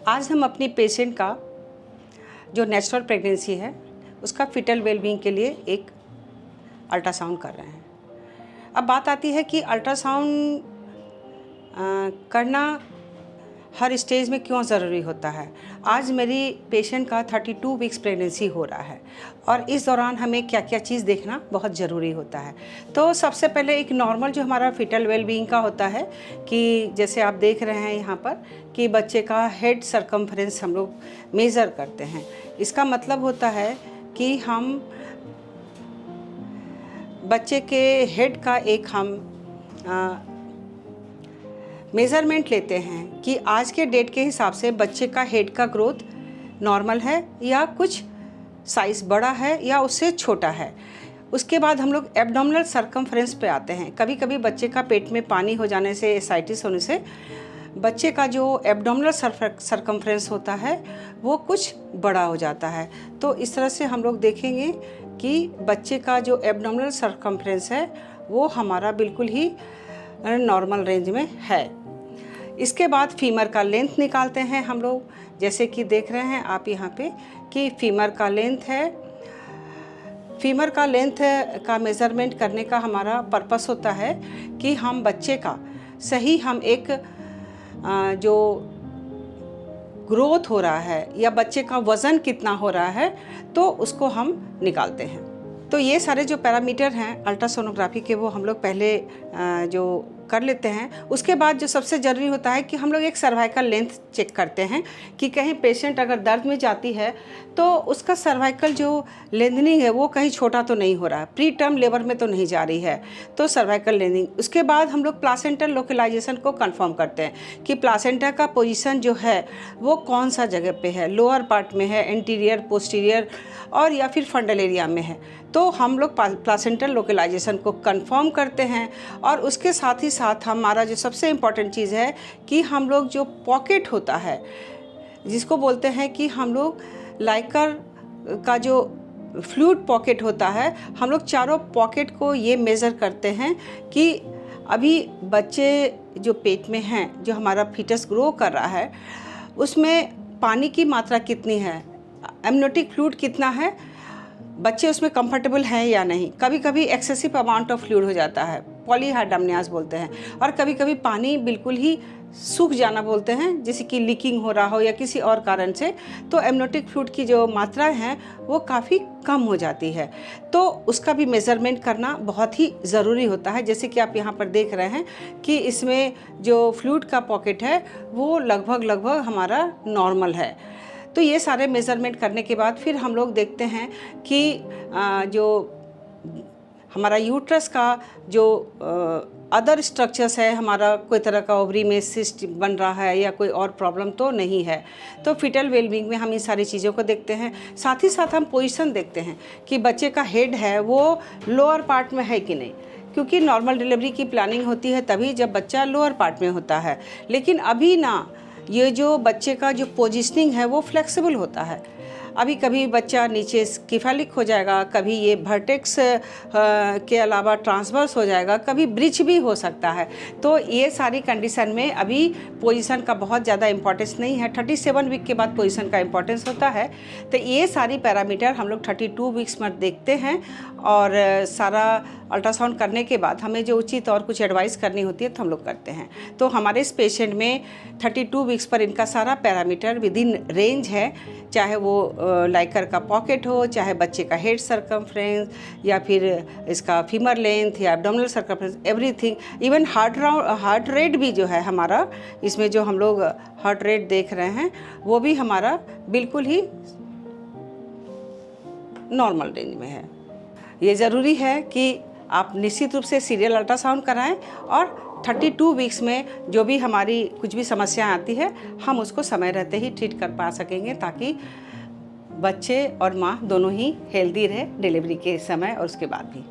आज हम अपनी पेशेंट का जो नेचुरल प्रेगनेंसी है उसका फिटल वेलबींग के लिए एक अल्ट्रासाउंड कर रहे हैं। अब बात आती है कि अल्ट्रासाउंड करना हर स्टेज में क्यों ज़रूरी होता है। आज मेरी पेशेंट का 32 वीक्स प्रेगनेंसी हो रहा है और इस दौरान हमें क्या क्या चीज़ देखना बहुत ज़रूरी होता है। तो सबसे पहले एक नॉर्मल जो हमारा फिटल वेलबींग का होता है कि जैसे आप देख रहे हैं यहाँ पर कि बच्चे का हेड सरकमफ्रेंस हम लोग मेज़र करते हैं। इसका मतलब होता है कि हम बच्चे के हेड का एक हम मेज़रमेंट लेते हैं कि आज के डेट के हिसाब से बच्चे का हेड का ग्रोथ नॉर्मल है या कुछ साइज़ बड़ा है या उससे छोटा है। उसके बाद हम लोग एब्डोमिनल सरकमफ्रेंस पे आते हैं। कभी कभी बच्चे का पेट में पानी हो जाने से, एसाइटिस होने से बच्चे का जो एब्डोमिनल सरकमफ्रेंस होता है वो कुछ बड़ा हो जाता है। तो इस तरह से हम लोग देखेंगे कि बच्चे का जो एब्डोमिनल सरकमफ्रेंस है वो हमारा बिल्कुल ही नॉर्मल रेंज में है। इसके बाद फीमर का लेंथ निकालते हैं हम लोग, जैसे कि देख रहे हैं आप यहाँ पे कि फीमर का लेंथ है। फीमर का लेंथ का मेज़रमेंट करने का हमारा पर्पस होता है कि हम बच्चे का सही हम एक जो ग्रोथ हो रहा है या बच्चे का वज़न कितना हो रहा है तो उसको हम निकालते हैं। तो ये सारे जो पैरामीटर हैं अल्ट्रासोनोग्राफी के वो हम लोग पहले जो कर लेते हैं। उसके बाद जो सबसे ज़रूरी होता है कि हम लोग एक सर्वाइकल लेंथ चेक करते हैं कि कहीं पेशेंट अगर दर्द में जाती है तो उसका सर्वाइकल जो लेंथनिंग है वो कहीं छोटा तो नहीं हो रहा है, प्री टर्म लेबर में तो नहीं जा रही है, तो सर्वाइकल लेंथनिंग। उसके बाद हम लोग प्लासेंटल लोकलाइजेशन को कंफर्म करते हैं कि प्लासेंटा का पोजीशन जो है वो कौन सा जगह पे है, लोअर पार्ट में है, एंटीरियर, पोस्टीरियर और या फिर फंडल एरिया में है। तो हम लोग प्लासेंटल लोकलाइजेशन को कंफर्म करते हैं और उसके साथ ही साथ हमारा जो सबसे इम्पॉर्टेंट चीज़ है कि हम लोग जो पॉकेट होता है जिसको बोलते हैं कि हम लोग लाइकर का जो फ्लूइड पॉकेट होता है, हम लोग चारों पॉकेट को ये मेज़र करते हैं कि अभी बच्चे जो पेट में हैं, जो हमारा फीटस ग्रो कर रहा है, उसमें पानी की मात्रा कितनी है, एमनियोटिक फ्लूइड कितना है, बच्चे उसमें कंफर्टेबल हैं या नहीं। कभी कभी एक्सेसिव अमाउंट ऑफ फ्लूइड हो जाता है, पॉलीहाइड्रोमनियास बोलते हैं, और कभी कभी पानी बिल्कुल ही सूख जाना बोलते हैं, जैसे कि लीकिंग हो रहा हो या किसी और कारण से, तो एमनियोटिक फ्लूइड की जो मात्रा है वो काफ़ी कम हो जाती है। तो उसका भी मेज़रमेंट करना बहुत ही ज़रूरी होता है। जैसे कि आप यहाँ पर देख रहे हैं कि इसमें जो फ्लूइड का पॉकेट है वो लगभग हमारा नॉर्मल है। तो ये सारे मेज़रमेंट करने के बाद फिर हम लोग देखते हैं कि जो हमारा यूट्रस का जो अदर स्ट्रक्चर्स है, हमारा कोई तरह का ओवरी में सिस्ट बन रहा है या कोई और प्रॉब्लम तो नहीं है। तो फिटल वेलबींग में हम इन सारी चीज़ों को देखते हैं। साथ ही साथ हम पोजीशन देखते हैं कि बच्चे का हेड है वो लोअर पार्ट में है कि नहीं, क्योंकि नॉर्मल डिलीवरी की प्लानिंग होती है तभी जब बच्चा लोअर पार्ट में होता है। लेकिन अभी ना, ये जो बच्चे का जो पोजीशनिंग है वो फ्लेक्सिबल होता है। अभी कभी बच्चा नीचे स्किफेलिक हो जाएगा, कभी ये वर्टेक्स के अलावा ट्रांसवर्स हो जाएगा, कभी ब्रिज भी हो सकता है। तो ये सारी कंडीशन में अभी पोजीशन का बहुत ज़्यादा इंपॉर्टेंस नहीं है। 37 वीक के बाद पोजीशन का इंपॉर्टेंस होता है। तो ये सारी पैरामीटर हम लोग 32 वीक्स में देखते हैं और सारा अल्ट्रासाउंड करने के बाद हमें जो उचित और कुछ एडवाइस करनी होती है तो हम लोग करते हैं। तो हमारे इस पेशेंट में 32 वीक्स पर इनका सारा पैरामीटर विद इन रेंज है, चाहे वो लाइकर का पॉकेट हो, चाहे बच्चे का हेड सरकमफ्रेंस या फिर इसका फीमर लेंथ या abdominal circumference, everything. Even heart rate भी जो है हमारा, इसमें जो हम लोग हार्ट रेट देख रहे हैं वो भी हमारा बिल्कुल ही नॉर्मल रेंज में है। ये ज़रूरी है कि आप निश्चित रूप से सीरियल अल्ट्रासाउंड कराएं और 32 वीक्स में जो भी हमारी कुछ भी समस्या आती है हम उसको समय रहते ही ट्रीट कर पा सकेंगे, ताकि बच्चे और माँ दोनों ही हेल्दी रहे डिलीवरी के समय और उसके बाद भी।